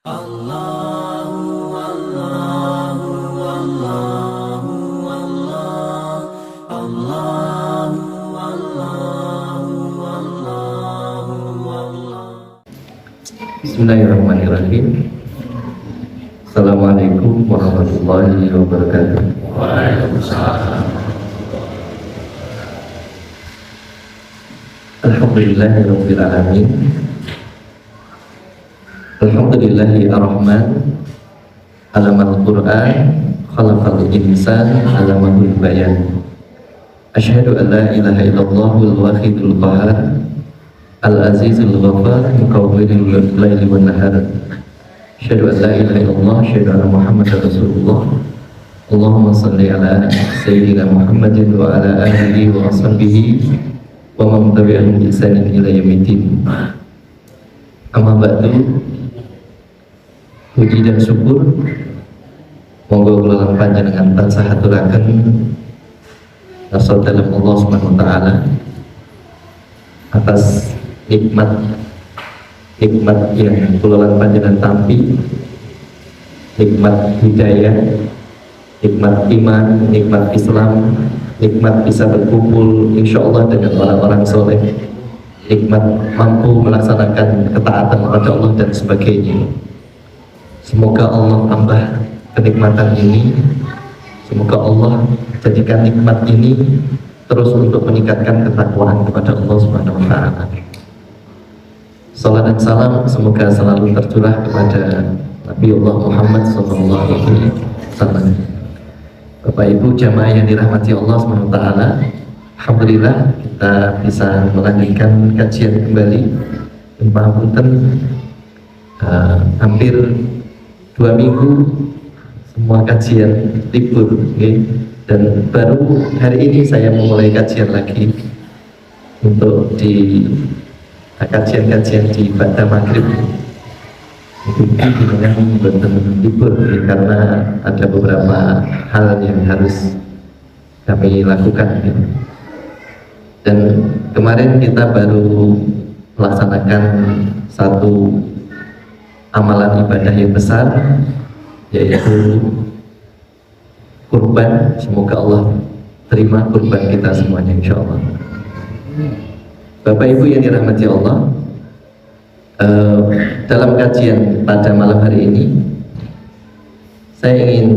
Bismillahirrahmanirrahim. Assalamualaikum warahmatullahi wabarakatuh. Waalaikumsalam. Alhamdulillahirabbil alamin. Alhamdulillahi ar-Rahman. Alamal Qur'an, khalaqal insan, alamahul bayan. Asyhadu an la ilaha illallahul wahidul qahhar, al-azizul ghafar, mukawwirul laili wan nahar. Asyhadu an la ilaha illallah, asyhadu anna Muhammadar Rasulullah. Allahumma shalli ala sayyidina Muhammadin wa ala alihi wa ashabihi wa man tabi'ahum bi ihsanin ila yaumiddin. Amma ba'du. Puji dan syukur monggo kula panjenengan tansah aturaken nasa dalam Allah Subhanahu wa taala atas nikmat yang kula panjenengan tampi, nikmat hidayah, nikmat iman, nikmat Islam, nikmat bisa berkumpul insyaallah dengan orang-orang soleh, nikmat mampu melaksanakan ketaatan kepada Allah dan sebagainya. Semoga Allah tambah kenikmatan ini, semoga Allah jadikan nikmat ini terus untuk meningkatkan ketakwaan kepada Allah Subhanahu wa taala. Salat dan salam semoga selalu tercurah kepada Nabi Allah Muhammad sallallahu alaihi wasallam. Bapak Ibu jamaah yang dirahmati Allah Subhanahu wa taala, alhamdulillah kita bisa melanjutkan kajian kembali. Punten hampir 2 minggu semua kajian libur, okay? Dan baru hari ini saya memulai kajian lagi untuk di kajian-kajian di Ba'da Maghrib. Itu dengan libur, okay? Karena ada beberapa hal yang harus kami lakukan, okay? Dan kemarin kita baru melaksanakan satu amalan ibadah yang besar, yaitu kurban. Semoga Allah terima kurban kita semuanya insyaallah. Bapak Ibu yang dirahmati Allah, dalam kajian pada malam hari ini saya ingin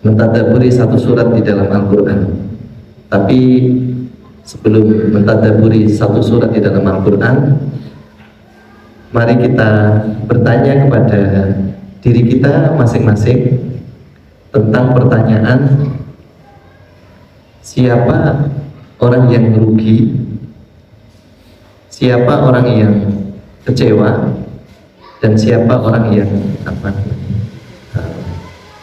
mentadaburi satu surat di dalam Al-Quran. Tapi sebelum mentadaburi satu surat di dalam Al-Quran, mari kita bertanya kepada diri kita masing-masing tentang pertanyaan, siapa orang yang rugi, siapa orang yang kecewa, dan siapa orang yang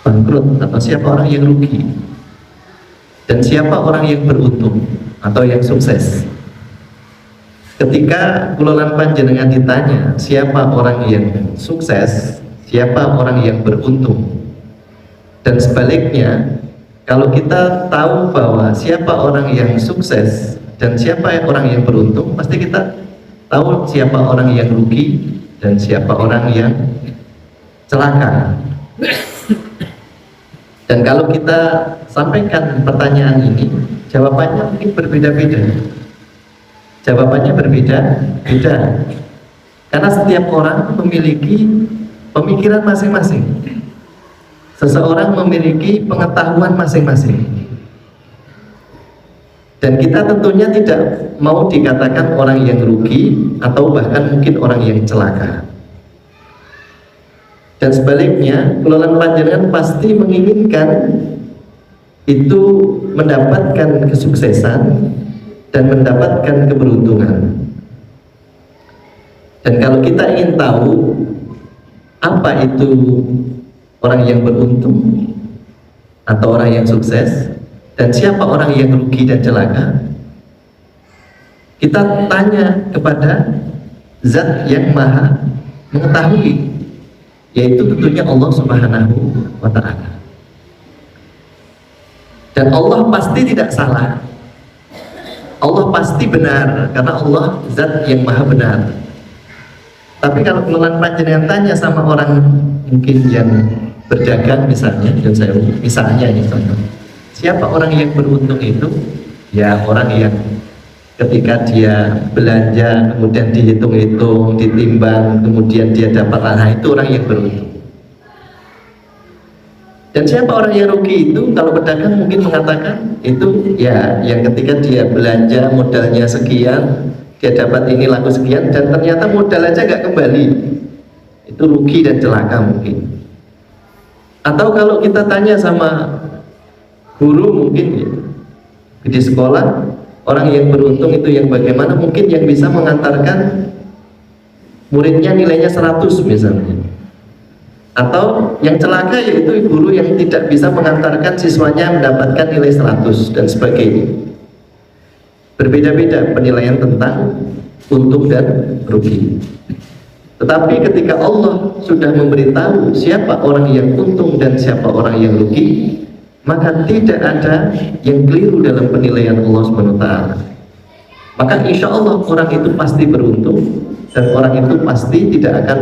bangkrut, atau siapa orang yang rugi, dan siapa orang yang beruntung atau yang sukses. Ketika kula panjenengan ditanya siapa orang yang sukses, siapa orang yang beruntung, dan sebaliknya, kalau kita tahu bahwa siapa orang yang sukses dan siapa orang yang beruntung, pasti kita tahu siapa orang yang rugi dan siapa orang yang celaka. Dan kalau kita sampaikan pertanyaan ini, jawabannya mungkin berbeda-beda. Jawabannya berbeda-beda, karena setiap orang memiliki pemikiran masing-masing. Seseorang memiliki pengetahuan masing-masing. Dan kita tentunya tidak mau dikatakan orang yang rugi atau bahkan mungkin orang yang celaka. Dan sebaliknya, kelolaan panjenengan pasti menginginkan itu mendapatkan kesuksesan dan mendapatkan keberuntungan. Dan kalau kita ingin tahu apa itu orang yang beruntung atau orang yang sukses, dan siapa orang yang rugi dan celaka, kita tanya kepada Zat yang Maha Mengetahui, yaitu tentunya Allah Subhanahu wa ta'ala. Dan Allah pasti tidak salah, Allah pasti benar, karena Allah Zat yang Maha Benar. Tapi kalau kelolaan panjenengan tanya sama orang mungkin yang berdagang misalnya, dan saya misalnya ini contoh, siapa orang yang beruntung itu? Ya orang yang ketika dia belanja kemudian dihitung-hitung, ditimbang, kemudian dia dapat, nah itu orang yang beruntung. Dan siapa orang yang rugi itu? Kalau pedagang mungkin mengatakan itu ya yang ketika dia belanja modalnya sekian, dia dapat ini laku sekian, dan ternyata modal aja nggak kembali, itu rugi dan celaka mungkin. Atau kalau kita tanya sama guru mungkin ya, di sekolah, orang yang beruntung itu yang bagaimana? Mungkin yang bisa mengantarkan muridnya nilainya 100 misalnya. Atau yang celaka yaitu guru yang tidak bisa mengantarkan siswanya mendapatkan nilai 100 dan sebagainya. Berbeda-beda penilaian tentang untung dan rugi. Tetapi ketika Allah sudah memberitahu siapa orang yang untung dan siapa orang yang rugi, maka tidak ada yang keliru dalam penilaian Allah SWT. Maka insya Allah orang itu pasti beruntung dan orang itu pasti tidak akan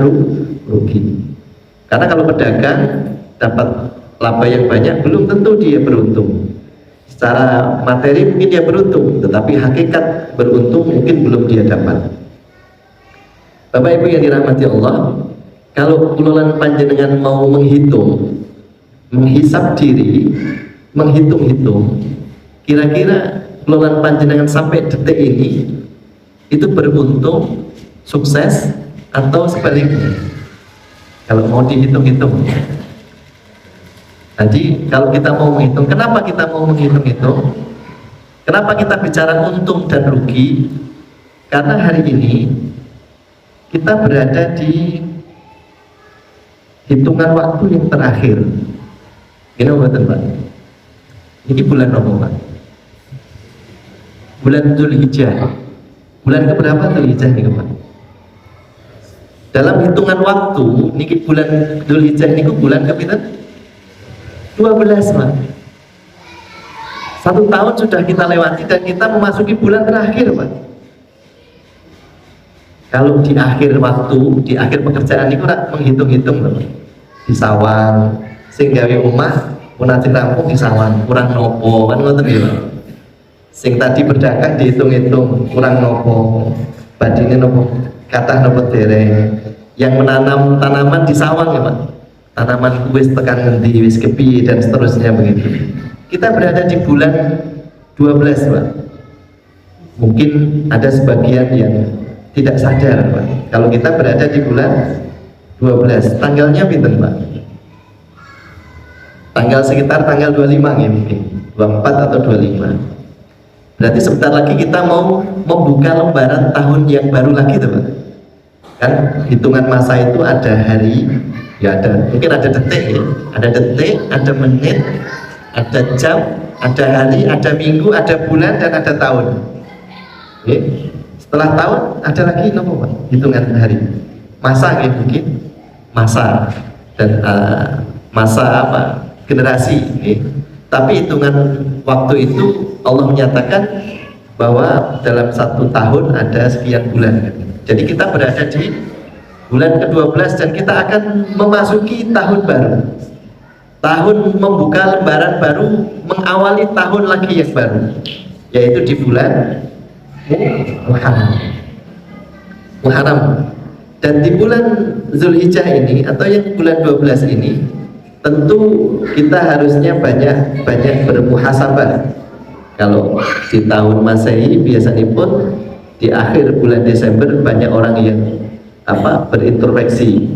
rugi. Karena kalau pedagang dapat laba yang banyak, belum tentu dia beruntung. Secara materi mungkin dia beruntung, tetapi hakikat beruntung mungkin belum dia dapat. Bapak Ibu yang dirahmati Allah, kalau kelolaan panjenengan mau menghisap diri, menghitung-hitung, kira-kira kelolaan panjenengan sampai detik ini itu beruntung, sukses, atau sebaliknya? Kalau mau dihitung-hitung. Nanti kalau kita mau menghitung, kenapa kita mau menghitung-hitung? Kenapa kita bicara untung dan rugi? Karena hari ini kita berada di hitungan waktu yang terakhir. Ini betul Pak. Ini bulan apa Pak? Bulan Dzulhijjah. Bulan keberapa Dzulhijjah ini Pak? Dalam hitungan waktu, niki bulan Dzulhijjah ini bulan keberapa? 12 Pak. 1 tahun sudah kita lewati dan kita memasuki bulan terakhir Pak. Kalau di akhir waktu, di akhir pekerjaan itu menghitung-hitung Pak. Di sawang, sing gawe omah munajat rampung di sawang, kurang nopo kan ngoten ya. Sing tadi berdagang dihitung-hitung, kurang nopo, badine nopo, kathah nopo dereng. Yang menanam tanaman di sawang ya Pak. Tanaman wis tekan ngendi, wis kepiye dan seterusnya begitu. Kita berada di bulan 12 Pak. Mungkin ada sebagian yang tidak sadar Pak, kalau kita berada di bulan 12, tanggalnya pinten Pak? Tanggal sekitar tanggal 25 ya mungkin, 24 atau 25. Berarti sebentar lagi kita mau membuka lembaran tahun yang baru lagi tuh Pak. Kan hitungan masa itu ada hari, ya ada, mungkin ada detik ya, ada detik, ada menit, ada jam, ada hari, ada minggu, ada bulan, dan ada tahun. Oke. Setelah tahun ada lagi nopo Pak? Hitungan hari, masa ya mungkin, masa dan masa apa? Generasi. Okay. Tapi hitungan waktu itu Allah menyatakan bahwa dalam 1 tahun ada sekian bulan. Jadi kita berada di bulan ke-12 dan kita akan memasuki tahun baru. Tahun membuka lembaran baru, mengawali tahun lagi yang baru, yaitu di bulan Muharram. Dan di bulan Dzulhijjah ini atau yang bulan 12 ini, tentu kita harusnya banyak bermuhasabah. Kalau di tahun Masehi biasanya pun di akhir bulan Desember banyak orang yang berintrospeksi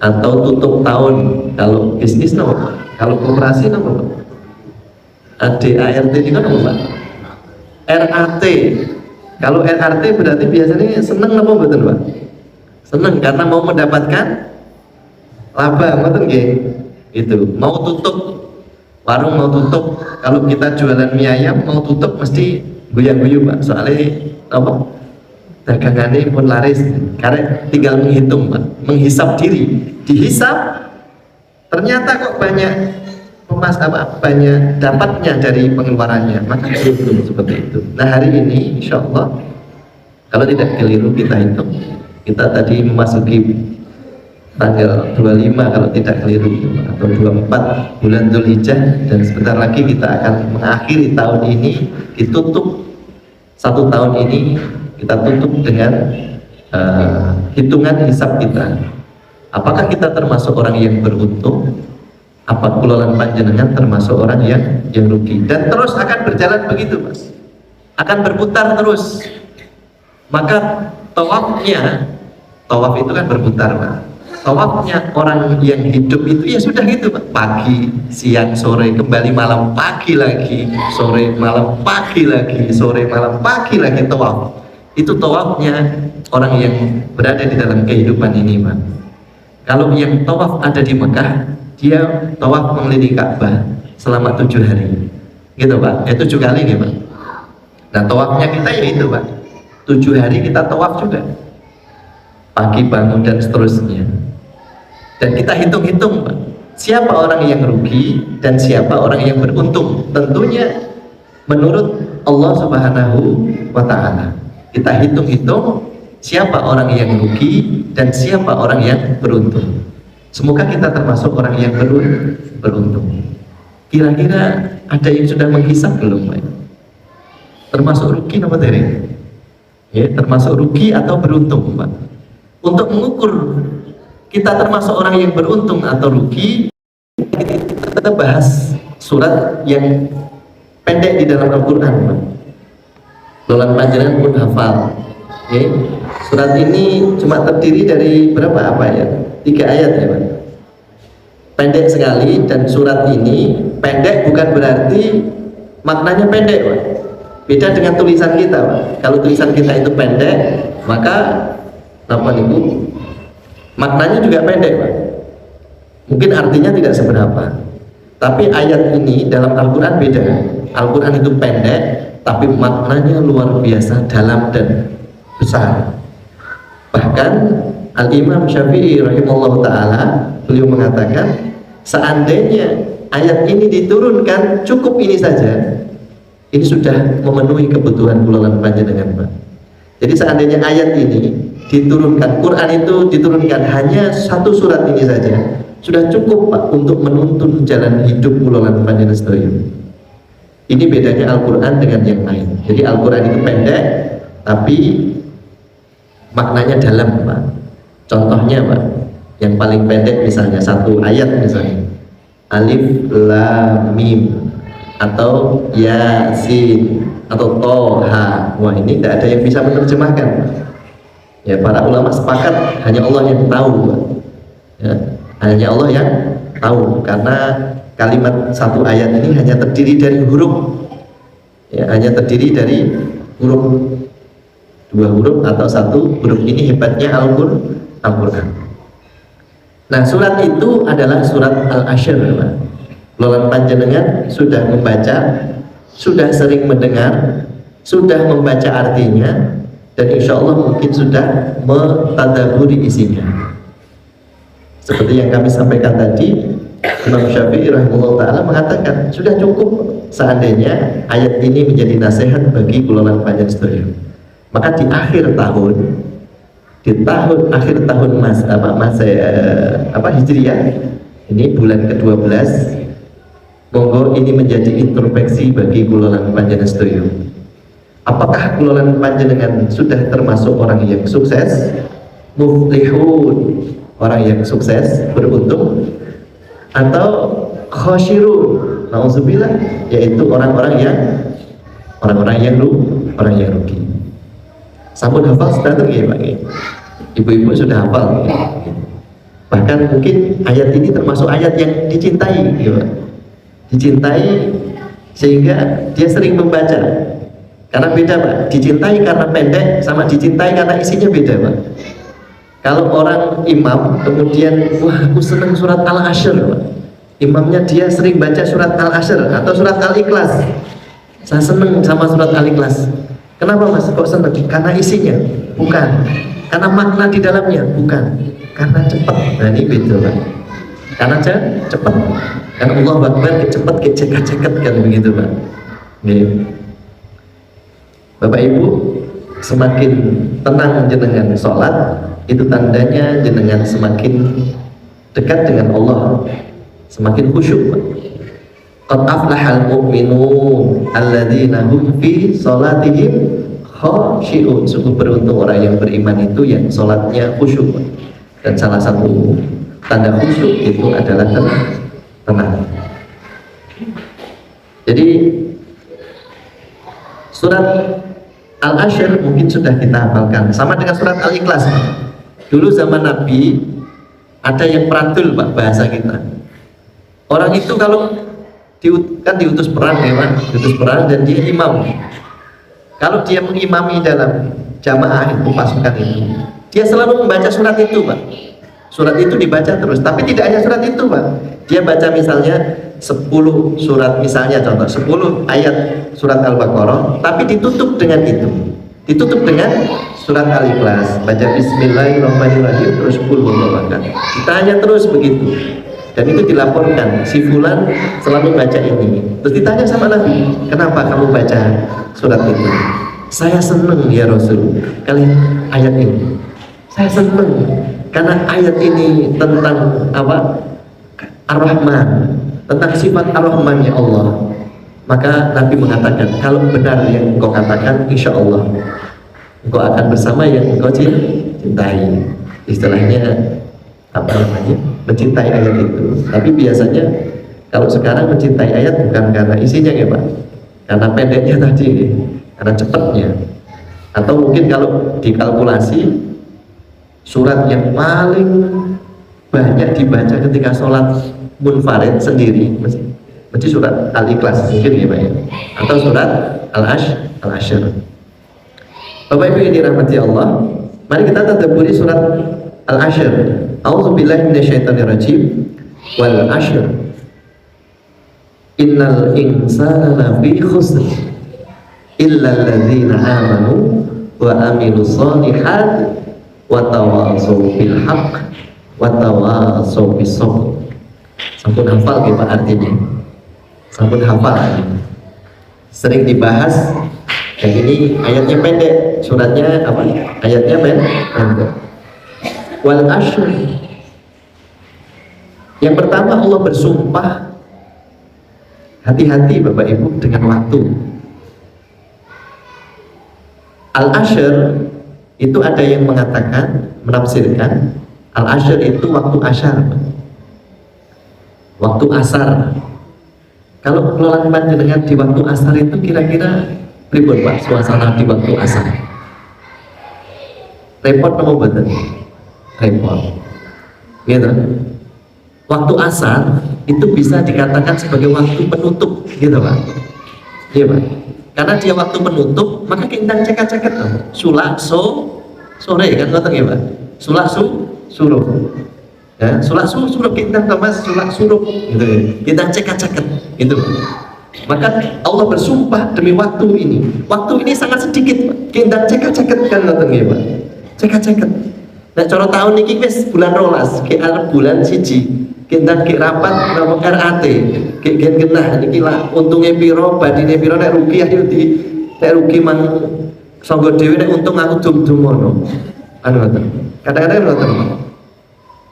atau tutup tahun. Kalau bisnis nomor, kalau koperasi nomor, ADART ini kan nomor Pak? RAT. Kalau RRT berarti biasanya seneng apa betul Pak? Seneng karena mau mendapatkan laba, betul nggih? Itu mau tutup warung, mau tutup, kalau kita jualan mie ayam mau tutup mesti guyang-guyu Pak, soalnya apa? Dagangannya pun laris, karena tinggal menghitung Pak, menghisap diri, dihisap ternyata kok banyak banyak dapatnya dari pengeluarannya, maka beruntung seperti itu. Nah hari ini insya Allah kalau tidak keliru kita hitung Kita tadi memasuki tanggal 25 kalau tidak keliru, atau 24 bulan Dzulhijjah, dan sebentar lagi kita akan mengakhiri tahun ini, ditutup satu tahun ini kita tutup dengan hitungan hisab kita. Apakah kita termasuk orang yang beruntung? Apa kulolan panjenengan termasuk orang yang rugi? Dan terus akan berjalan begitu, Mas. Akan berputar terus. Maka tawafnya, tawaf itu kan berputar, Pak. Tawafnya orang yang hidup itu ya sudah gitu, Pak. Pagi, siang, sore, kembali malam, pagi lagi, sore, malam, pagi lagi, sore, malam, pagi lagi tawaf. Itu tawafnya orang yang berada di dalam kehidupan ini, Pak. Kalau yang tawaf ada di Mekah, dia tawaf mengelilingi Ka'bah selama 7 hari, gitu Pak. 7 kali gitu Pak. Nah tawafnya kita ya itu Pak, 7 hari kita tawaf juga, pagi, bangun, dan seterusnya. Dan kita hitung-hitung Pak, siapa orang yang rugi dan siapa orang yang beruntung. Tentunya menurut Allah Subhanahu wa Ta'ala. Kita hitung-hitung siapa orang yang rugi dan siapa orang yang beruntung. Semoga kita termasuk orang yang beruntung. Kira-kira ada yang sudah menghisap belum, Pak? Termasuk rugi apa tidak? Ya, termasuk rugi atau beruntung, Pak? Untuk mengukur kita termasuk orang yang beruntung atau rugi, kita bahas surat yang pendek di dalam Al-Quran, Pak. Lolan panjenengan pun hafal. Okay. Surat ini cuma terdiri dari berapa ayat? 3 ayat ya Pak. Pendek sekali, dan surat ini pendek bukan berarti maknanya pendek Pak. Beda dengan tulisan kita Pak. Kalau tulisan kita itu pendek, maka apa itu? Maknanya juga pendek Pak. Mungkin artinya tidak seberapa. Tapi ayat ini dalam Al-Quran beda. Al-Quran itu pendek, tapi maknanya luar biasa dalam dan besar. Bahkan Al-Imam Syafi'i rahimahullah ta'ala, beliau mengatakan seandainya ayat ini diturunkan cukup ini saja, ini sudah memenuhi kebutuhan kulolan panjenengan Pak. Jadi seandainya ayat ini diturunkan, Quran itu diturunkan hanya 1 surat ini saja, sudah cukup Pak untuk menuntun jalan hidup kulolan panjenengan sedaya. Ini bedanya Al-Quran dengan yang lain. Jadi Al-Quran itu pendek tapi maknanya dalam Pak. Contohnya Pak, yang paling pendek misalnya 1 ayat misalnya Alif Lam Mim atau Yasin atau Toha. Wah, ini tidak ada yang bisa menerjemahkan. Ya, para ulama sepakat hanya Allah yang tahu Pak. Ya, hanya Allah yang tahu, karena kalimat 1 ayat ini hanya terdiri dari huruf. Ya, hanya terdiri dari huruf, 2 huruf atau 1 huruf. Ini hebatnya Al-Quran. Nah, surat itu adalah surat Al-Ashr. Lolan panjenengan sudah membaca, sudah sering mendengar, sudah membaca artinya, dan insya Allah mungkin sudah mentadaburi isinya. Seperti yang kami sampaikan tadi, Imam Syafi'i rahimahullah ta'ala mengatakan sudah cukup seandainya ayat ini menjadi nasihat bagi kulolan panjenengan sedaya. Maka di akhir tahun, akhir tahun Hijriyah, ini bulan ke-12, monggo ini menjadi introspeksi bagi kulolan panjenengan sedaya. Apakah kulolan panjenengan sudah termasuk orang yang sukses, muflihun, orang yang sukses, beruntung, atau khosirun, nauzubillah, yaitu orang-orang yang rugi. Sampun hafal sudah tuh ya Pak. Ibu-ibu sudah hafal. Bahkan mungkin ayat ini termasuk ayat yang dicintai, ya Pak. Dicintai sehingga dia sering membaca. Karena beda Pak, dicintai karena pendek sama dicintai karena isinya beda Pak. Kalau orang imam kemudian, wah aku senang surat Al-Ashr Pak. Imamnya dia sering baca surat Al-Ashr atau surat Al-Ikhlas. Saya senang sama surat Al-Ikhlas. Kenapa Mas kok senang? Karena isinya? Bukan. Karena makna di dalamnya? Bukan. Karena cepat. Nah ini beda Pak. Karena cepat. Karena Allah Akbar cepat cekat-cekat kan begitu Pak. Nih. Bapak Ibu, semakin tenang jenengan sholat, itu tandanya jenengan semakin dekat dengan Allah, semakin khusyuk. Qad aflahal mu'minun alladzina hum fi salatihim khashi'un. Sungguh beruntung orang yang beriman itu yang salatnya khusyuk. Dan salah satu tanda khusyuk itu adalah tenang. Jadi surat Al-Ashr mungkin sudah kita hafalkan, sama dengan surat Al-Ikhlas. Dulu zaman Nabi ada yang peratul Pak, bahasa kita. Orang itu kalau kan diutus perang ya Pak, diutus perang dan dia imam. Kalau dia mengimami dalam jamaah itu pasukan itu, dia selalu membaca surat itu Pak. Surat itu dibaca terus, tapi tidak hanya surat itu Pak. Dia baca misalnya 10 surat, misalnya contoh 10 ayat surat Al-Baqarah, tapi ditutup dengan itu, ditutup dengan surat Al-Ikhlas, baca Bismillahirrahmanirrahim terus qul huwallahu ahad. Ditanya terus begitu, dan itu dilaporkan si fulan selalu baca ini. Terus ditanya sama Nabi, kenapa kamu baca surat itu? Saya senang ya Rasul kalian ayat ini, saya senang karena ayat ini tentang apa? Ar-Rahman, tentang sifat Ar-Rahman ya Allah. Maka Nabi mengatakan, kalau benar yang engkau katakan, insya Allah engkau akan bersama yang engkau cintai. Istilahnya apa namanya, mencintai ayat itu. Tapi biasanya kalau sekarang mencintai ayat bukan karena isinya ya Pak, karena pendeknya tadi, karena cepatnya. Atau mungkin kalau dikalkulasi surat yang paling banyak dibaca ketika sholat munfarid sendiri mesti surat Al-Ikhlas mungkin ya Pak ya, atau surat Al-Ashr. Bapak Ibu yang dirahmati Allah, mari kita tadabburi surat Al-Ashr. A'udzubillahi minasyaitonirrajim. Wal ashr innal insana lafi khusr illa alladzina amanu wa amilus sholihat wa tawassaw bil haqq wa tawassaw bis sabr. Sampun hafal ya Pak artinya, sampun hafal, sering dibahas. Dan ini ayatnya pendek, suratnya apa? Ayatnya pendek. Wal ashr. Yang pertama Allah bersumpah, hati-hati Bapak Ibu dengan waktu. Al-Ashr itu ada yang mengatakan, menafsirkan Al-Ashr itu waktu asyar, waktu asar. Kalau kelolaan panjenengan di waktu asar itu kira-kira pripun Pak suasana di waktu asar? Repot apa betul? Repot. Gitu. Waktu asar itu bisa dikatakan sebagai waktu penutup, gitu Pak. Iya Pak. Karena dia waktu penutup, maka kita ceket-ceket sulak sore kan ngoten ya Pak. Sulak suruh. Ya, sulak suruh kita Mas sulak suruh gitu ya. Kita ceket-ceket gitu. Maka Allah bersumpah demi waktu ini. Waktu ini sangat sedikit Pak. Kita ceket-ceket kan ngoten ya Pak. Ceket-ceket. Nah, cara tahun ini wis bulan rolas, ke bulan siji. Kita ke rapat nama RAT, ke genah niki lah untungnya piro, badine piro, nek rugi ayo di nek rugi mang sanggo dhewe, nek untung aku dum-dum ngono. Anu ngoten. Kadang-kadang ngoten.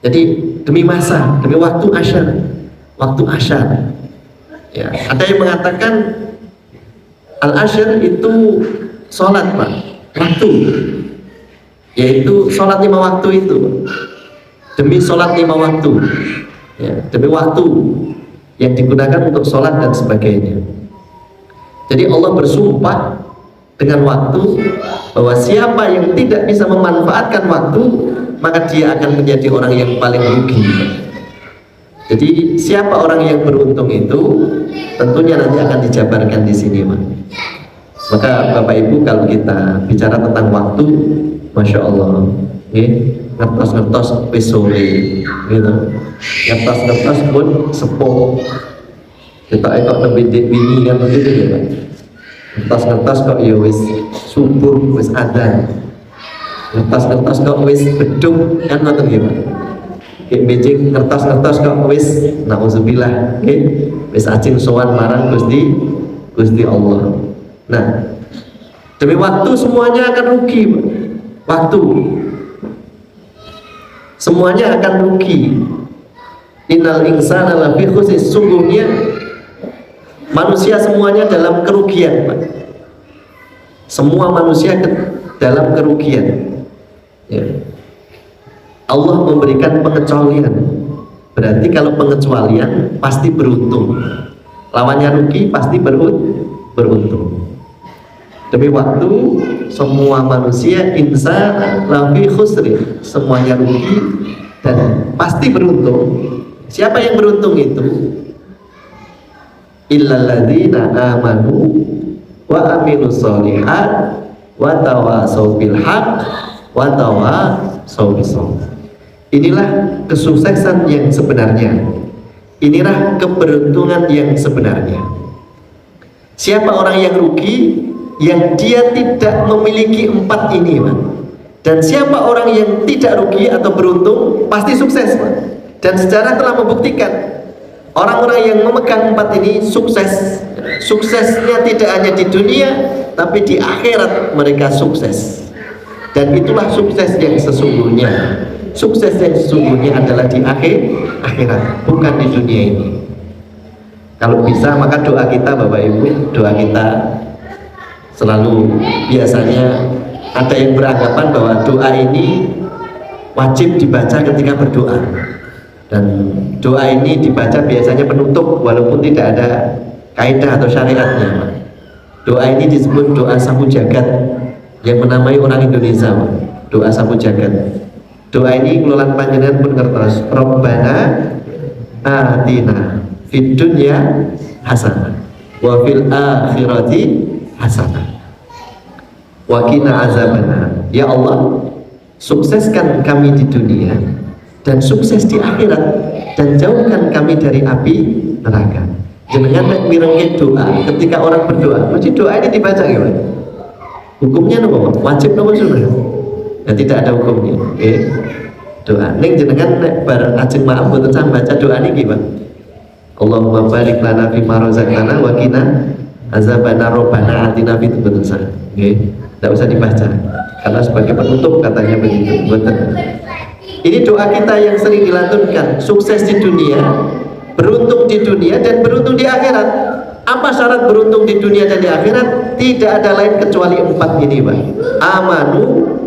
Jadi demi masa, demi waktu asyar. Waktu asyar. Ya, ada yang mengatakan Al-Ashr itu sholat Pak, waktu. Yaitu sholat 5 waktu itu. Demi sholat 5 waktu. Ya, demi waktu yang digunakan untuk sholat dan sebagainya. Jadi Allah bersumpah dengan waktu bahwa siapa yang tidak bisa memanfaatkan waktu, maka dia akan menjadi orang yang paling rugi. Jadi siapa orang yang beruntung itu tentunya nanti akan dijabarkan di sini, Pak. Maka Bapak Ibu kalau kita bicara tentang waktu, Masya Allah, ngertos-ngertos wis sore gitu, ngertos-ngertos pun sepuh kita kok lebih dini kan begitu ya Pak. Ngertos-ngertos kok ya wis subuh wis adzan, ngertos-ngertos kok wis beduk kan ngoten nggih Pak. Kayak becing ngertos-ngertos kok wis nauzubillah nggih wis ajeng sowan marang Gusti Allah. Nah, demi waktu semuanya akan rugi Pak. Waktu semuanya akan rugi. Innal insana lafi khusr, sungguhnya manusia semuanya dalam kerugian, Pak. Semua manusia dalam kerugian. Ya. Allah memberikan pengecualian. Berarti kalau pengecualian pasti beruntung. Lawannya rugi pasti beruntung. Demi waktu, semua manusia insan lafi khusri, semuanya rugi dan pasti beruntung. Siapa yang beruntung itu? Illalladzina amanu wa amilus sholihat wa tawasau bil haq wa tawasau bis sabr. Inilah kesuksesan yang sebenarnya. Inilah keberuntungan yang sebenarnya. Siapa orang yang rugi? Yang dia tidak memiliki 4 ini, Pak. Dan siapa orang yang tidak rugi atau beruntung? Pasti sukses, Pak. Dan sejarah telah membuktikan orang-orang yang memegang 4 ini sukses. Suksesnya tidak hanya di dunia, tapi di akhirat mereka sukses. Dan itulah sukses yang sesungguhnya. Sukses yang sesungguhnya adalah di akhirat, bukan di dunia ini. Kalau bisa, maka doa kita, Bapak Ibu, doa kita selalu, biasanya ada yang beranggapan bahwa doa ini wajib dibaca ketika berdoa. Dan doa ini dibaca biasanya penutup, walaupun tidak ada kaidah atau syariatnya. Doa ini disebut doa sapu jagat, yang menamai orang Indonesia, doa sapu jagat. Doa ini kelolaan panjenengan pun ngertos. Rabbana atina fid dunya hasanah wa fil akhirati hasanah wa qina azabannar. Ya Allah, sukseskan kami di dunia dan sukses di akhirat, dan jauhkan kami dari api neraka. Jenengan nek mirengke doa, ketika orang berdoa, mesti doa ini dibaca gimana? Hukumnya nopo? Wajib nopo sunah? Ya, tidak ada hukumnya. Doa ning jenengan nek bar ajeng maaf mboten sam baca doa niki, Pak. Allahumma barik lana fi ma razaqtana wa qina azabannar rabbana atina fid dunya hasanah. Nggih, tidak usah dibaca karena sebagai penutup katanya begitu. Betul. Ini doa kita yang sering dilantunkan, sukses di dunia, beruntung di dunia, dan beruntung di akhirat. Apa syarat beruntung di dunia dan di akhirat? Tidak ada lain kecuali 4 ini, Pak. Amanu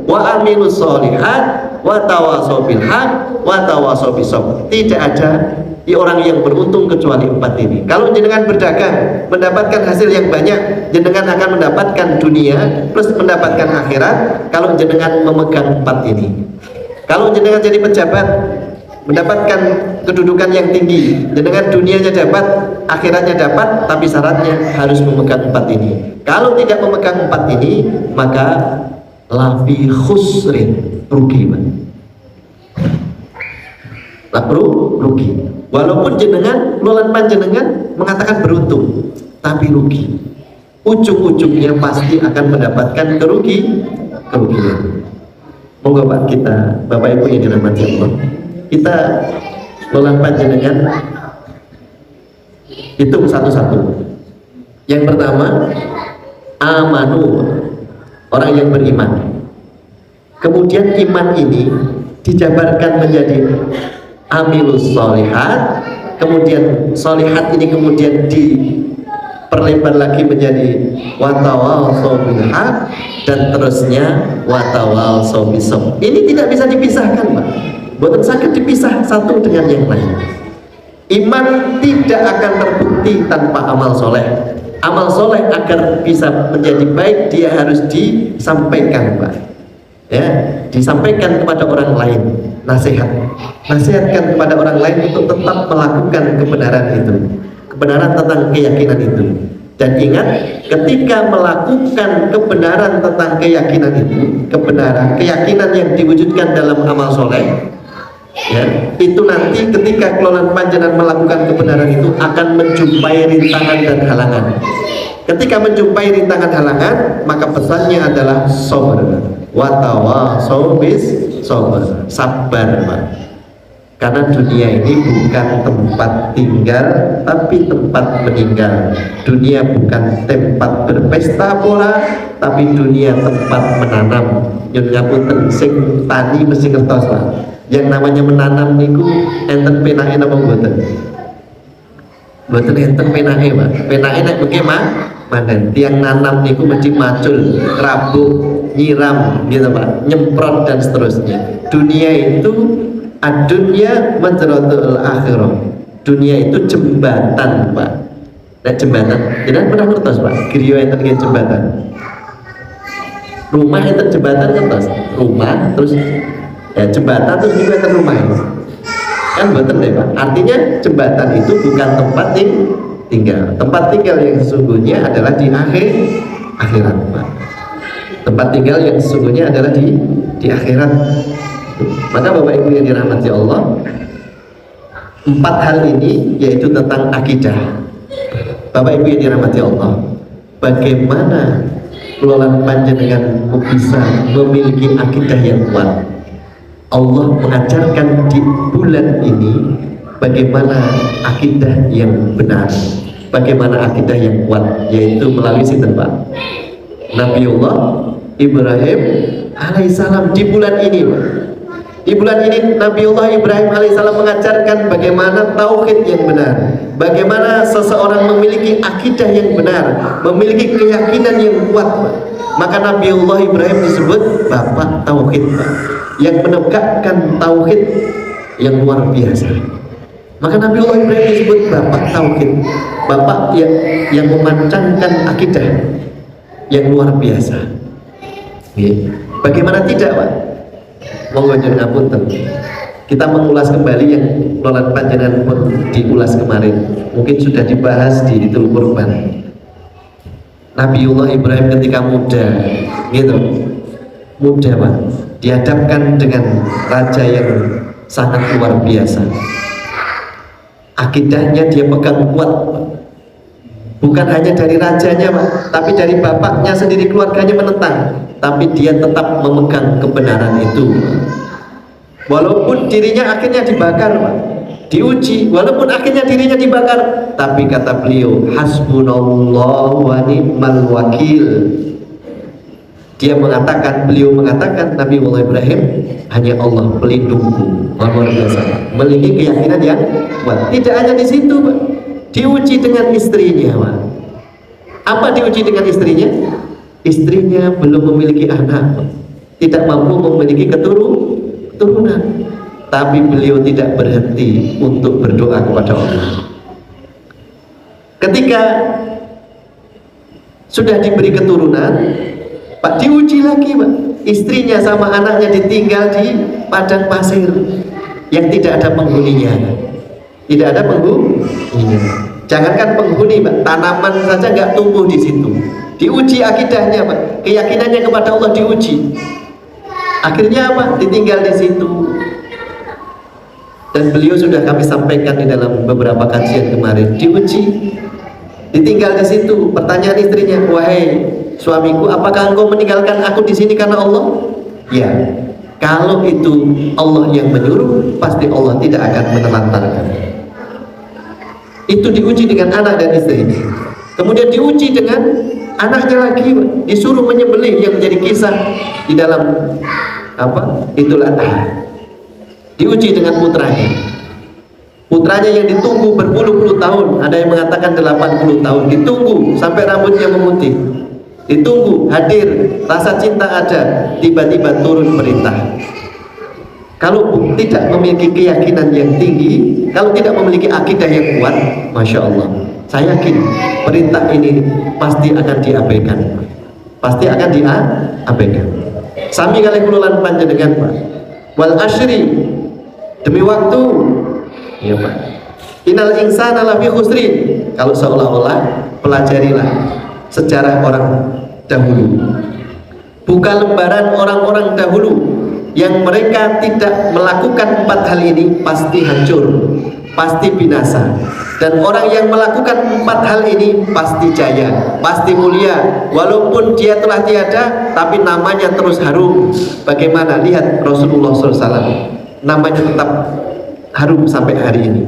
wa amilus sholihat wa tawasau bil haq wa tawasau bis sabr. Tidak ada orang yang beruntung kecuali 4 ini. Kalau jenengan berdagang mendapatkan hasil yang banyak, jenengan akan mendapatkan dunia plus mendapatkan akhirat kalau jenengan memegang 4 ini. Kalau jenengan jadi pejabat, mendapatkan kedudukan yang tinggi, jenengan dunianya dapat, akhiratnya dapat, tapi syaratnya harus memegang 4 ini. Kalau tidak memegang 4 ini, maka lafi khusrin, rugi, Pak. Rugi. Walaupun jenengan, lolan panjenengan mengatakan beruntung, tapi rugi. Ujung-ujungnya pasti akan mendapatkan kerugian. Moga Pak, kita Bapak Ibu yang dirahmati Allah, kita lolan panjenengan hitung satu-satu. Yang pertama, amanu, orang yang beriman. Kemudian iman ini dijabarkan menjadi amilus sholihat, kemudian sholihat ini kemudian diperlebar lagi menjadi watawasau bil haq, dan terusnya watawasau bis sabr. Ini tidak bisa dipisahkan, Pak. Bukan sakit dipisah satu dengan yang lain. Iman tidak akan terbukti tanpa amal soleh. Amal soleh agar bisa menjadi baik, dia harus disampaikan, Pak. Ya, disampaikan kepada orang lain, nasihatkan kepada orang lain untuk tetap melakukan kebenaran itu, kebenaran tentang keyakinan itu. Dan ingat, ketika melakukan kebenaran tentang keyakinan itu, keyakinan yang diwujudkan dalam amal soleh, ya, itu nanti ketika kelolaan panjenengan melakukan kebenaran itu akan menjumpai rintangan dan halangan. Ketika menjumpai rintangan halangan, maka pesannya adalah sabar. Watawasau bis sabr, sabar, Pak. Karena dunia ini bukan tempat tinggal, tapi tempat meninggal. Dunia bukan tempat berpesta pula, tapi dunia tempat menanam. Nyun ngapunten sing tani mesti ngertos, Pak. Yang namanya menanam niku enten penake napa mboten? Mboten enten penake, Pak. Penake nek mengke manen. Tiang nanam niku mesti macul, rabuk, nyiram gitu, Pak. Nyemprot dan seterusnya. Dunia itu ad-dunya majratul akhirah. Dunia itu jembatan, Pak. Nah, jembatan. Jangan pernah ngertos, Pak. Griya enten nggih jembatan. Rumah enten jembatan ngertos. Rumah terus ya jembatan terus juga enten rumah. Kan mboten deh, Pak. Artinya jembatan itu bukan tempat tinggal. Tempat tinggal yang sesungguhnya adalah di akhirat, Pak. Tempat tinggal yang sesungguhnya adalah di akhirat. Maka Bapak Ibu yang dirahmati Allah, 4 hal ini yaitu tentang akidah. Bapak Ibu yang dirahmati Allah, bagaimana kelolaan panjenengan bisa memiliki akidah yang kuat? Allah mengajarkan di bulan ini bagaimana akidah yang benar, bagaimana akidah yang kuat, yaitu melalui sinten, Pak? Nabiullah Ibrahim alaihissalam di bulan ini, Pak. Di bulan ini Nabiullah Ibrahim alaihissalam mengajarkan bagaimana tauhid yang benar, bagaimana seseorang memiliki akidah yang benar, memiliki keyakinan yang kuat, Pak. Maka Nabiullah Ibrahim disebut bapak tauhid, Pak, yang menegakkan tauhid yang luar biasa. Maka Nabiullah Ibrahim disebut bapak tauhid, bapak yang memancangkan akidah yang luar biasa. Bagaimana tidak, Pak? Monggo jenengan ngapunten. Kita mengulas kembali yang lolan panjenengan pun diulas kemarin. Mungkin sudah dibahas di Idul Kurban. Nabiullah Ibrahim ketika muda, gitu, muda, Pak, dihadapkan dengan raja yang sangat luar biasa. Akidahnya dia pegang kuat, bukan hanya dari rajanya, Pak, tapi dari bapaknya sendiri, keluarganya menentang, tapi dia tetap memegang kebenaran itu. Walaupun dirinya akhirnya dibakar, Pak, diuji, walaupun akhirnya dirinya dibakar, tapi kata beliau, hasbunallahu wa ni'mal wakil. Dia mengatakan, beliau mengatakan, Nabiullah Ibrahim, hanya Allah pelindungku. Luar biasa, memiliki keyakinan yang kuat. Tidak hanya di situ, Pak, diuji dengan istrinya, Pak. Apa diuji dengan istrinya? Istrinya belum memiliki anak, Pak. Tidak mampu memiliki keturunan, tapi beliau tidak berhenti untuk berdoa kepada Allah. Ketika sudah diberi keturunan, Pak, diuji lagi, Pak. Istrinya sama anaknya ditinggal di padang pasir yang tidak ada penghuninya. Tidak ada penghuninya. Jangankan penghuni, Pak, tanaman saja nggak tumbuh di situ. Diuji akidahnya, Pak. Keyakinannya kepada Allah diuji. Akhirnya apa? Ditinggal di situ. Dan beliau sudah kami sampaikan di dalam beberapa kajian kemarin, diuji, ditinggal di situ. Pertanyaan istrinya, wahai suamiku, apakah engkau meninggalkan aku di sini karena Allah? Ya. Kalau itu Allah yang menyuruh, pasti Allah tidak akan menelantarkan. Itu diuji dengan anak dan istri. Kemudian diuji dengan anaknya lagi, disuruh menyembelih, yang menjadi kisah di dalam Idul Adha. Diuji dengan putranya. Putranya yang ditunggu berpuluh-puluh tahun, ada yang mengatakan 80 tahun, ditunggu sampai rambutnya memutih, ditunggu, hadir, rasa cinta ada, tiba-tiba turun perintah. Kalau tidak memiliki keyakinan yang tinggi, kalau tidak memiliki akidah yang kuat, Masya Allah, saya yakin perintah ini pasti akan diabaikan. Pasti akan diabaikan. Sami kali kululan panjenengan, Pak. Wal asyri, demi waktu, ya, Pak. Innal insana lafi khusrin. Kalau seolah-olah pelajarilah sejarah orang dahulu. Buka lembaran orang-orang dahulu yang mereka tidak melakukan 4 hal ini pasti hancur, pasti binasa. Dan orang yang melakukan 4 hal ini pasti jaya, pasti mulia. Walaupun dia telah tiada, tapi namanya terus harum. Bagaimana? Lihat Rasulullah SAW, namanya tetap harum sampai hari ini.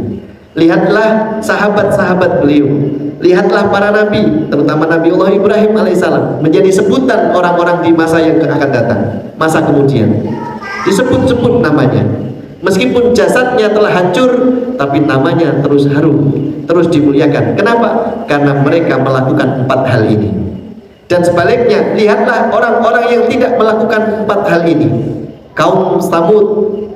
Lihatlah sahabat-sahabat beliau, lihatlah para nabi, terutama Nabiullah Ibrahim alaihissalam, menjadi sebutan orang-orang di masa yang akan datang, masa kemudian. Disebut-sebut namanya. Meskipun jasadnya telah hancur, tapi namanya terus harum, terus dimuliakan. Kenapa? Karena mereka melakukan 4 hal ini. Dan sebaliknya, lihatlah orang-orang yang tidak melakukan 4 hal ini. Kaum Samud,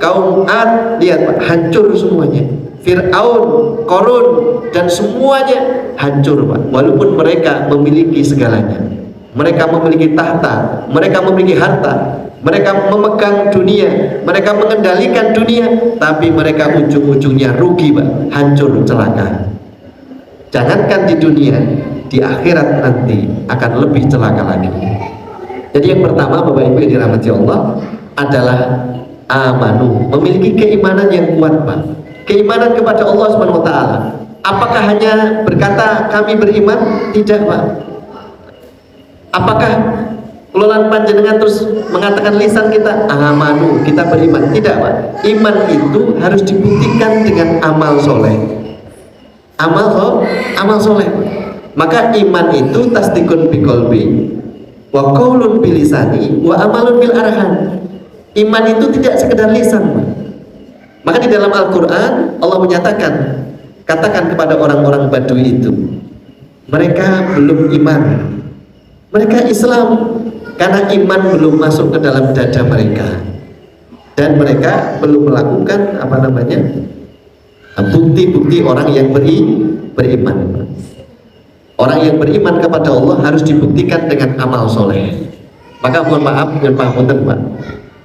kaum Ad, lihat Pak, hancur semuanya. Fir'aun, Qarun, dan semuanya hancur Pak. Walaupun mereka memiliki segalanya. Mereka memiliki tahta, mereka memiliki harta, mereka memegang dunia, mereka mengendalikan dunia, tapi mereka ujung-ujungnya rugi Pak, hancur, celaka. Jangankan di dunia, di akhirat nanti akan lebih celaka lagi. Jadi yang pertama Bapak Ibu yang dirahmati Allah adalah amanu, memiliki keimanan yang kuat Pak. Keimanan kepada Allah Subhanahu wa taala. Apakah hanya berkata kami beriman? Tidak Pak. Apakah kelolaan panjenengan terus mengatakan lisan kita amanu, kita beriman? Tidak Pak. Iman itu harus dibuktikan dengan amal soleh. Amal soleh. Maka iman itu tasdikun biqalbi wa qaulun bilisani wa amalun bil arhan. Iman itu tidak sekedar lisan Pak. Maka di dalam Al-Quran Allah menyatakan, katakan kepada orang-orang Badui itu, mereka belum iman, mereka Islam, karena iman belum masuk ke dalam dada mereka, dan mereka belum melakukan bukti-bukti orang yang beriman. Orang yang beriman kepada Allah harus dibuktikan dengan amal soleh. Maka mohon maaf, Pak,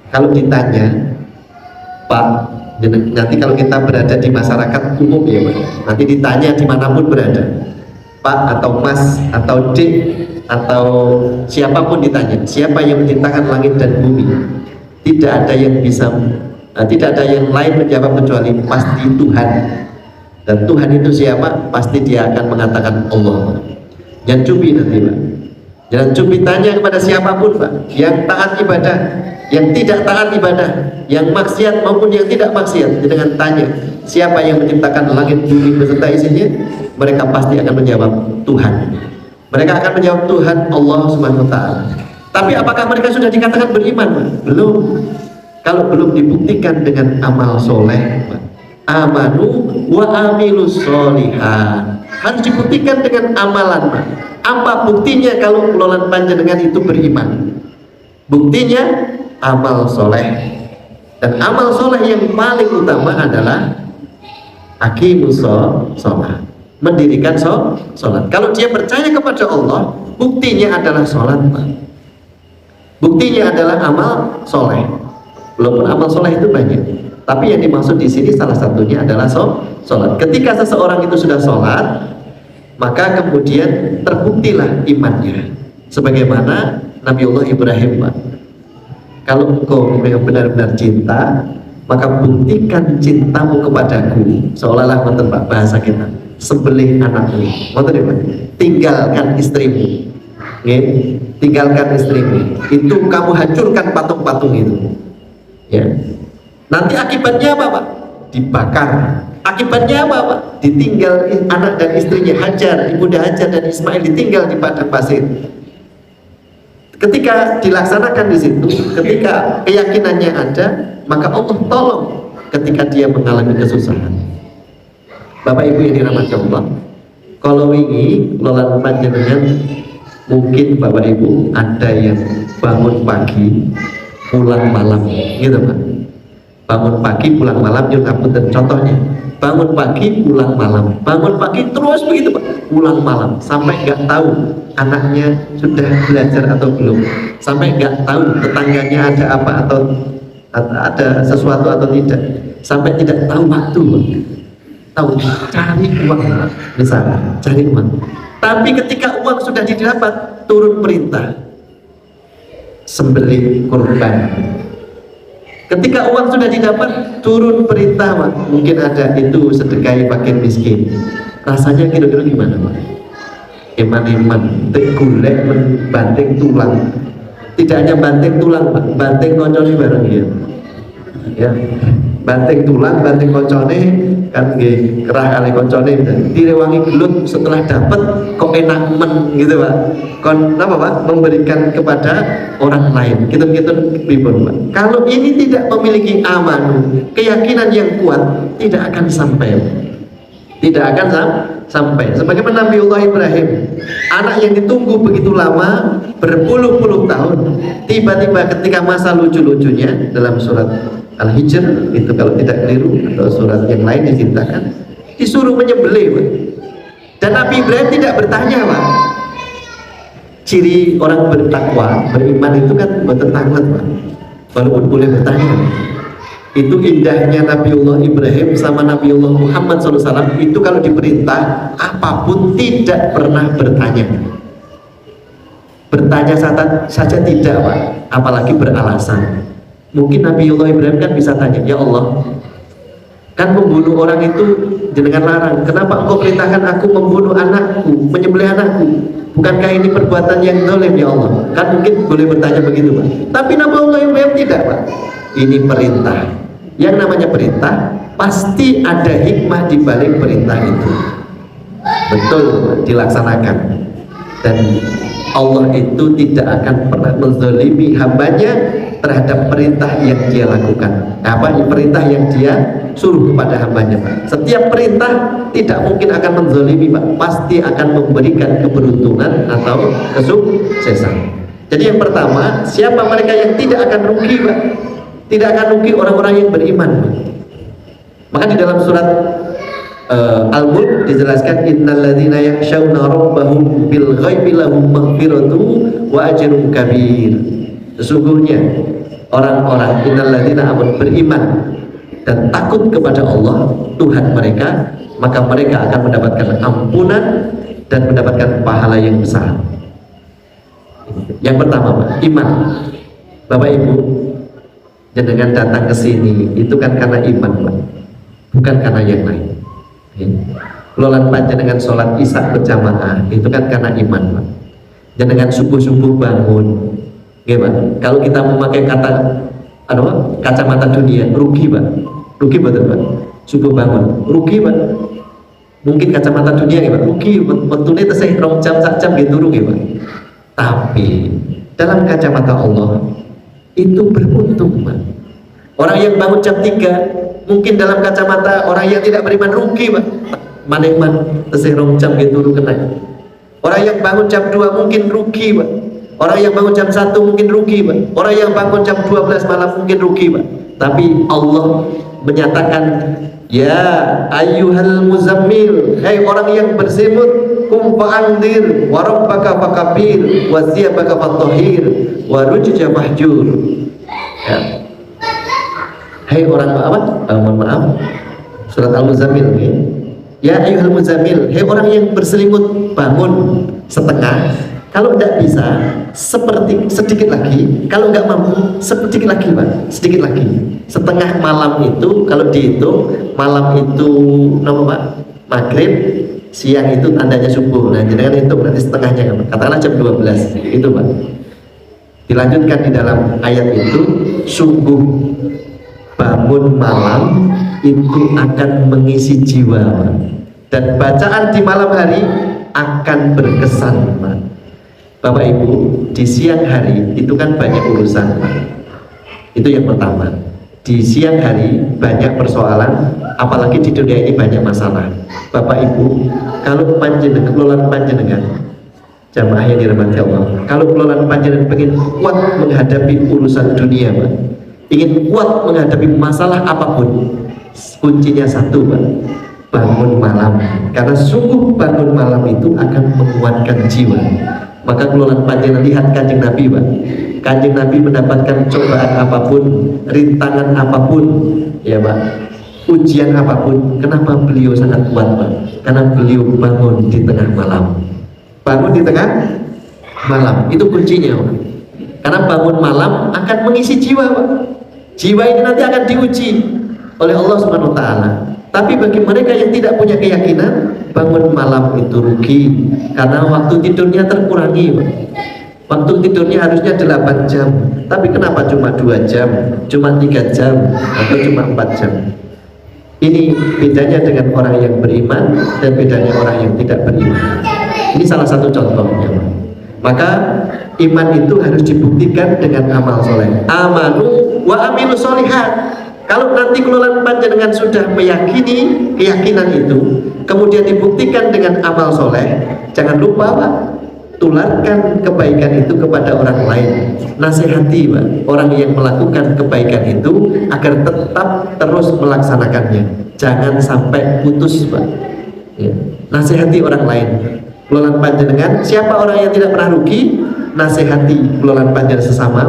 kalau ditanya, Pak, nanti kalau kita berada di masyarakat umum ya Pak, nanti ditanya dimanapun berada, Pak atau Mas atau Dik atau siapapun ditanya, siapa yang menciptakan langit dan bumi? Tidak ada yang lain menjawab kecuali pasti Tuhan. Dan Tuhan itu siapa? Pasti dia akan mengatakan Allah. Jangan cubi nanti Pak, jangan cubi tanya kepada siapapun Pak, yang taat ibadah, yang tidak taat ibadah, yang maksiat maupun yang tidak maksiat, dengan tanya siapa yang menciptakan langit bumi beserta isinya, mereka pasti akan menjawab Tuhan. Mereka akan menjawab Tuhan Allah Subhanahu wa taala. Tapi apakah mereka sudah dikatakan beriman Pak? Belum. Kalau belum dibuktikan dengan amal soleh Pak. Amanu wa amilus solihat, harus dibuktikan dengan amalan Pak. Apa buktinya kalau kelolaan panjenengan itu beriman? Buktinya amal soleh. Dan amal soleh yang paling utama adalah aqimus sholat, mendirikan sholat. Kalau dia percaya kepada Allah, buktinya adalah sholat Pak. Buktinya adalah amal soleh. Walaupun amal soleh itu banyak, tapi yang dimaksud di sini salah satunya adalah sholat. Ketika seseorang itu sudah sholat, maka kemudian terbuktilah imannya. Sebagaimana Nabiullah Ibrahim Pak, kalau engkau benar-benar cinta, maka buktikan cintamu kepadaku. Seolah-olah Pak, bahasa kita, sembelih anakmu, tinggalkan istrimu, tinggalkan istrimu, itu kamu hancurkan patung-patung itu ya. Nanti akibatnya apa Pak? Dibakar. Akibatnya apa Pak? Ditinggal anak dan istrinya Hajar, ibunda Hajar dan Ismail ditinggal di padang pasir. Ketika dilaksanakan di situ, ketika keyakinannya ada, maka Allah tolong ketika dia mengalami kesusahan. Bapak Ibu yang dirahmati Allah, kalau ini lolan panjenengan, mungkin Bapak Ibu ada yang bangun pagi pulang malam gitu Pak. Bangun pagi pulang malam, dan contohnya bangun pagi pulang malam, bangun pagi terus begitu Pak, pulang malam, sampai nggak tahu anaknya sudah belajar atau belum, sampai nggak tahu tetangganya ada apa atau ada sesuatu atau tidak, sampai tidak tahu waktu, tahu cari uang misalnya, cari uang. Tapi ketika uang sudah didapat, turun perintah sembelih kurban. Ketika uang sudah didapat, turun perintah Pak, mungkin ada itu sedekahi fakir miskin. Rasanya kira-kira gimana Pak? Iman-iman, tegulek banting tulang. Tidak hanya banting tulang Pak, banting konconi bareng ya. Ya, banting tulang, banting koncone kan nggih kerah kali koncone direwangi gelut setelah dapat kok enak men gitu Pak. Kon apa Pak? Memberikan kepada orang lain. Gitu-gitu pripun Pak. Kalau ini tidak memiliki aman, keyakinan yang kuat, tidak akan sampai. Tidak akan sampai. Sebagaimana Nabiullah Ibrahim, anak yang ditunggu begitu lama, berpuluh-puluh tahun, tiba-tiba ketika masa lucu-lucunya dalam surat Al-Hijr itu kalau tidak keliru atau surat yang lain diceritakan, disuruh menyembelih Pak. Dan Nabi Ibrahim tidak bertanya Pak. Ciri orang bertakwa, beriman itu kan bertetanglet Pak, walaupun boleh bertanya. Itu indahnya Nabiullah Ibrahim sama Nabiullah Muhammad SAW, itu kalau diperintah apapun tidak pernah bertanya. Bertanya saja tidak Pak, apalagi beralasan. Mungkin Nabiullah Ibrahim kan bisa tanya, ya Allah, kan membunuh orang itu jenengan larang, kenapa engkau perintahkan aku membunuh anakku, menyembelih anakku? Bukankah ini perbuatan yang zalim ya Allah? Kan mungkin boleh bertanya begitu Pak. Tapi Nabiullah Ibrahim tidak Pak. Ini perintah. Yang namanya perintah pasti ada hikmah di balik perintah itu. Betul dilaksanakan. Dan Allah itu tidak akan pernah menzalimi hambanya terhadap perintah yang dia lakukan. Perintah yang dia suruh kepada hambanya Pak. Setiap perintah tidak mungkin akan menzalimi Pak. Pasti akan memberikan keberuntungan atau kesuksesan. Jadi yang pertama, siapa mereka yang tidak akan rugi Pak? Tidak akan rugi orang-orang yang beriman Pak. Maka di dalam surat Al-Mulk dijelaskan innalladzina yakhshawna rabbahum bil ghaibi lahum maghfiratu wa ajrun kabir. Sesungguhnya orang-orang innalladzina amanu beriman dan takut kepada Allah Tuhan mereka, maka mereka akan mendapatkan ampunan dan mendapatkan pahala yang besar. Yang pertama Pak, iman. Bapak Ibu, jangan datang ke sini itu kan karena iman Pak, bukan karena yang lain. Kelolaan panjenengan sholat isya berjamaah itu kan karena iman Pak. Jangan subuh-subuh bangun. Gimana? Kalau kita memakai kacamata dunia, rugi Pak. Rugi betul Pak. Subuh bangun, rugi Pak. Mungkin kacamata dunia ya Pak, rugi. Mentune tesih 2 jam, 1 jam gitu rugi Pak. Tapi dalam kacamata Allah itu beruntung Pak. Orang yang bangun jam 3 mungkin dalam kacamata orang yang tidak beriman rugi Pak. Maneman tesih 2 jam gitu kena. Orang yang bangun jam 2 mungkin rugi Pak. Orang yang bangun jam 1 mungkin rugi Pak. Orang yang bangun jam 12 malam mungkin rugi Pak. Tapi Allah menyatakan, ya ayyuhal muzammil, hai orang yang berselimut, kum fa'andir wa rabbaka fakabir wa thiyabaka fatahhir wa rujja fahjur. Ya. Hai orang mohon maaf, surat Al-Muzammil nih. Ya ayyuhal muzammil, hai orang yang berselimut, bangun setengah. Kalau tidak bisa, seperti sedikit lagi. Kalau nggak mampu, sedikit lagi Pak, sedikit lagi. Setengah malam itu, kalau dihitung, malam itu Pak? Maghrib, siang itu tandanya subuh. Nah, jangan hitung nanti setengahnya, katakanlah jam 12 itu Pak. Dilanjutkan di dalam ayat itu, sungguh bangun malam itu akan mengisi jiwa Pak. Dan bacaan di malam hari akan berkesan Pak. Bapak Ibu, di siang hari itu kan banyak urusan Pak. Itu yang pertama. Di siang hari banyak persoalan, apalagi di dunia ini banyak masalah. Bapak Ibu, kalau kelolaan panjenengan jamaah yang dirahmati Allah, kalau kelolaan panjenengan ingin kuat menghadapi urusan dunia Pak, ingin kuat menghadapi masalah apapun, kuncinya satu Pak, bangun malam. Karena sungguh bangun malam itu akan menguatkan jiwa. Maka kelolaan panjenengan lihat Kanjeng Nabi Pak. Kanjeng Nabi mendapatkan cobaan apapun, rintangan apapun, ya Pak, ujian apapun, kenapa beliau sangat kuat Pak? Karena beliau bangun di tengah malam. Bangun di tengah malam, itu kuncinya Pak. Karena bangun malam akan mengisi jiwa Pak. Jiwa ini nanti akan diuji oleh Allah Subhanahu wa taala. Tapi bagi mereka yang tidak punya keyakinan, bangun malam itu rugi karena waktu tidurnya terkurangi Pak. Waktu tidurnya harusnya 8 jam, tapi kenapa cuma 2 jam, cuma 3 jam, atau cuma 4 jam? Ini bedanya dengan orang yang beriman dan bedanya orang yang tidak beriman. Ini salah satu contohnya. Maka iman itu harus dibuktikan dengan amal soleh. Amanu wa amilu solihat. Kalau nanti kelolaan panjenengan sudah meyakini keyakinan itu, kemudian dibuktikan dengan amal soleh, jangan lupa Pak, tularkan kebaikan itu kepada orang lain. Nasihati Pak, orang yang melakukan kebaikan itu agar tetap terus melaksanakannya. Jangan sampai putus Pak. Ya. Nasihati orang lain. Kelolaan panjenengan, siapa orang yang tidak pernah rugi? Nasihati kelolaan panjenengan sesama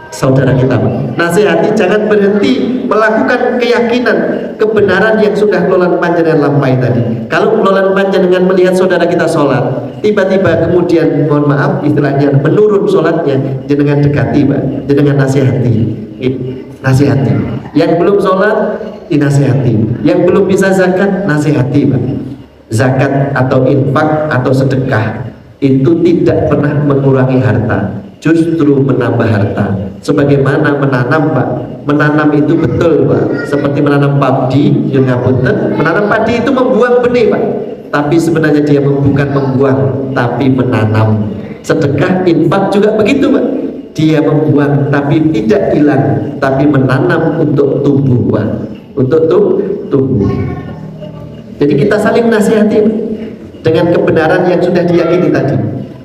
saudara kita. Nasihati, jangan berhenti melakukan keyakinan kebenaran yang sudah kelolaan panjenengan lampaui tadi. Kalau kelolaan panjenengan melihat saudara kita sholat, tiba-tiba kemudian mohon maaf istilahnya menurun sholatnya, jenengan dekati Pak, jenengan nasihati. Nasihati. Yang belum sholat dinasihati, yang belum bisa zakat nasihati Pak. Zakat atau infak atau sedekah itu tidak pernah mengurangi harta, justru menambah harta. Sebagaimana menanam Pak, menanam itu betul Pak, seperti menanam padi, menanam padi itu membuang benih Pak, tapi sebenarnya dia bukan membuang, tapi menanam. Sedekah, infak juga begitu Pak, dia membuang tapi tidak hilang, tapi menanam untuk tumbuh Pak, untuk tumbuh. Jadi kita saling nasihati dengan kebenaran yang sudah diyakini tadi.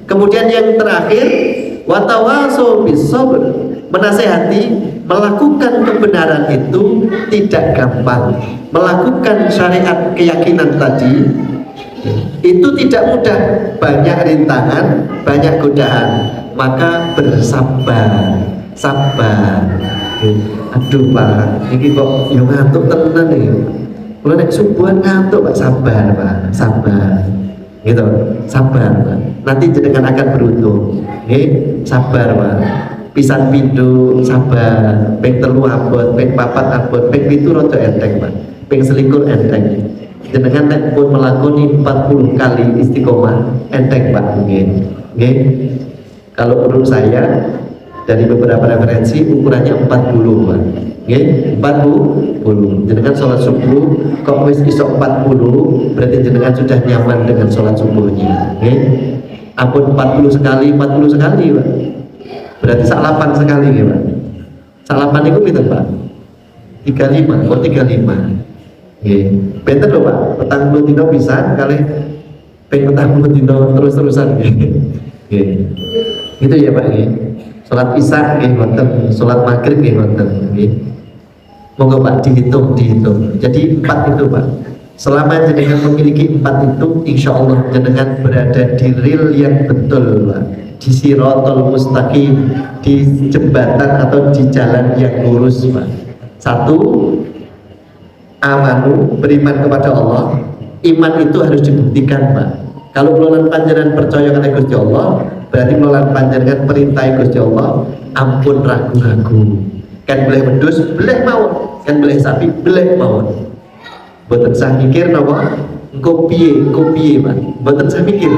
Kemudian yang terakhir, watawasau bisabr, menasihati, melakukan kebenaran itu tidak gampang. Melakukan syariat keyakinan tadi itu tidak mudah, banyak rintangan, banyak godaan. Maka bersabar, sabar. Aduh Pak, ini kok yang ngantuk tenan nih. Kalau naik subuhan ngantuk Pak, sabar Pak, sabar. Gitu, sabar Pak. Nanti jenengan akan beruntung. Sabar Pak. Pisan pindu sabar, ping telu abot, ping papat abot, ping pitu rada enteng Pak. Ping selikur enteng. Jenengan nek pun melakoni 40 kali istiqomah enteng Pak nggih. Nggih. Kalau menurut saya dari beberapa referensi ukurannya 40 Pak. Nggih, 40. Jenengan sholat subuh kok wis iso 40, berarti jenengan sudah nyaman dengan sholat subuhnya. Nggih. Ampun 40 sekali Pak. Berarti salapan sekali nggih Pak. Salapan niku pinten Pak? 35, 35. Nggih. Benten lho Pak, petang 10 dino pisan kalih ping petang 10 dino terus-terusan nggih. Nggih. Gitu ya Pak nggih. Salat isya nggih wonten, salat maghrib nggih wonten nggih. Monggo Pak dihitung. Jadi 4 itu Pak. Selama jenengan memiliki 4 itu, insya Allah jenengan berada di real yang betul Pak. Di sirotol mustaqim, di jembatan atau di jalan yang lurus Pak. 1, amanu, beriman kepada Allah. Iman itu harus dibuktikan Pak. Kalau kelolaan panjenengan percaya kepada Gusti Allah, berarti kelolaan panjenengan perintah Gusti Allah, ampun ragu-ragu. Kan boleh wedhus, boleh mawon. Kan boleh sapi, boleh mawon. Mboten sah mikir napa? Engko piye Pak. Mboten sah mikir.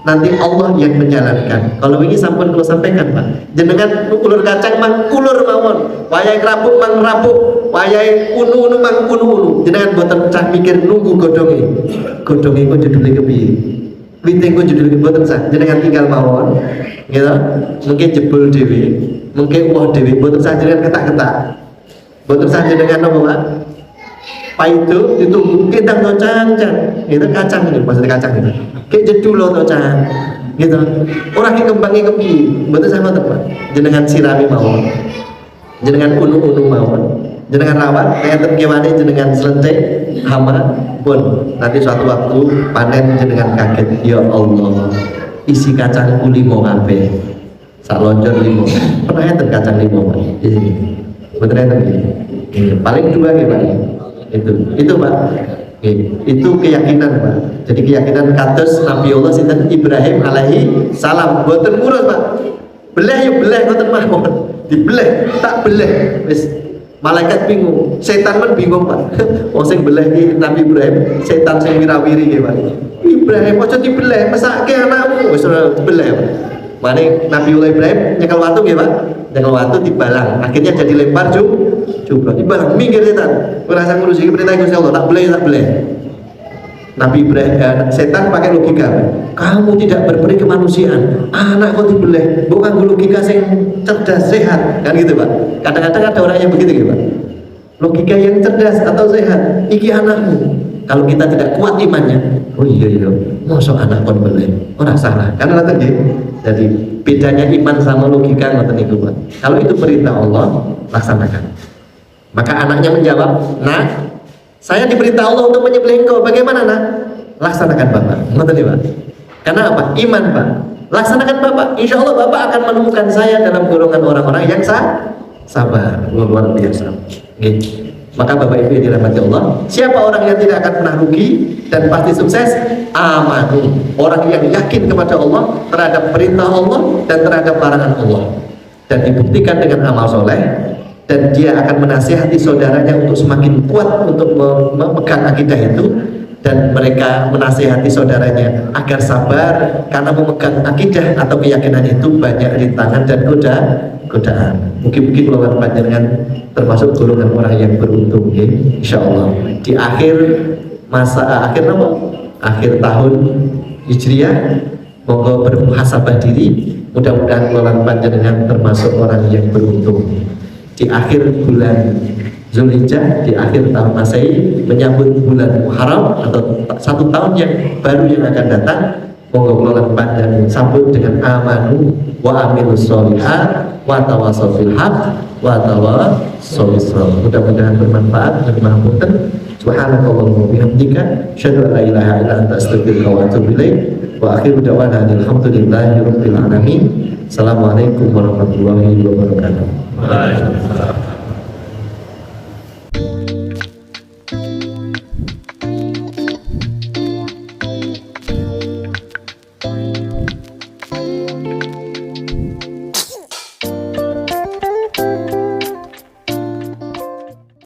Nanti Allah yang menjalankan. Kalau ini sampun kula sampaikan Pak. Jenengan ulur kacang mang ulur mawon. Wayahe rabuk mang rabuk. Wayahe unu-unu mang unu-unu. Jenengan mboten sah mikir nunggu godhonge. Godhonge kok judule kepiye? Wite kok judule mboten sah. Jenengan tinggal mawon. Gitu. Mungkin jebul dhewe. Mungkin wah dewi, boten saja dengan ketak-ketak, boten saja dengan apa Pak? Paido ditunggu kita tocang, itu kacang ini, maksudnya kacang itu. Kayak jedul lo tocang, gitu. Orang yang kembangnya kepi, boten sama Pak. Jenengan sirami mawon, jenengan unu-unu mawon, jenengan rawat, kayak terkewane jenengan selentik, hama pun nanti suatu waktu panen jenengan kaget, ya Allah, isi kacangku 5 kabeh. Sak lonjor 5. Pernah enten kacang 5 Pak. Di sini. Betul enten. Paling 2 nggih Pak. Itu Pak. Itu keyakinan Pak. Jadi keyakinan kados Nabi Allah sinten Ibrahim alaihi salam. Boten murus Pak. Beleh ya beleh ngoten mawon. Dibeleh, tak beleh. Wis malaikat bingung, setan men bingung Pak. Wong sing beleh iki Nabi Ibrahim, setan sing wirawiri nggih Pak. Ibrahim aja dibeleh, mesake anakmu wis ora dibeleh Pak. Mane Nabiullah Ibrahim nyekel watu nggih Pak. Nyekel watu dibalang, akhirnya jadi lempar jumroh. Dibalang minggir setan. Ora sang ngurusi perintah Gusti Allah, tak boleh. Nabi Ibrahim, setan pakai logika. Kamu tidak berperi kemanusiaan, anak kau dibeleh, bukan logika yang cerdas sehat, kan gitu Pak. Kadang-kadang ada orang yang begitu gitu Pak. Logika yang cerdas atau sehat, iki anakmu. Kalau kita tidak kuat imannya, oh iya, mosok anak kon beleh, orang salah. Karena tadi, jadi bedanya iman sama logika ngoten niku Pak. Kalau itu perintah Allah, laksanakan. Maka anaknya menjawab, "Nak, saya diperintah Allah untuk menyembelih engkau. Bagaimana nak?" Laksanakan Bapak. Ngoten ya Pak. Karena apa? Iman Pak. Laksanakan Bapak. Insya Allah Bapak akan menemukan saya dalam golongan orang-orang yang sabar. Luar biasa. Gitu. Maka Bapak Ibu yang dirahmati Allah, siapa orang yang tidak akan pernah rugi dan pasti sukses? Amanu. Orang yang yakin kepada Allah, terhadap perintah Allah dan terhadap larangan Allah, dan dibuktikan dengan amal soleh. Dan dia akan menasihati saudaranya untuk semakin kuat untuk memegang akidah itu, dan mereka menasihati saudaranya agar sabar karena memegang akidah atau keyakinan itu banyak rintangan dan godaan. Mungkin lawan panjenengan termasuk golongan orang yang beruntung, ya, insya Allah di akhir akhir tahun Hijriah, monggo bermuhasabah diri. Mudah-mudahan lawan panjenengan termasuk orang yang beruntung. Di akhir bulan Zulhijjah, di akhir tahun Masehi, menyambut bulan Muharram atau satu tahun yang baru yang akan datang, monggo kula panjang sambut dengan amanu wa amilus sholihat wa tawassaw bil haq wa tawassaw bis sabr. Mudah-mudahan bermanfaat dan bermanfaat. Subhanakallahumma wa bihamdika, asyhadu an la ilaha illa anta, astaghfiruka wa atubu ilaik. Wa akhiru da'wana alhamdulillahi rabbil alamin. Assalamualaikum warahmatullahi wabarakatuh. Waalaikumsalam.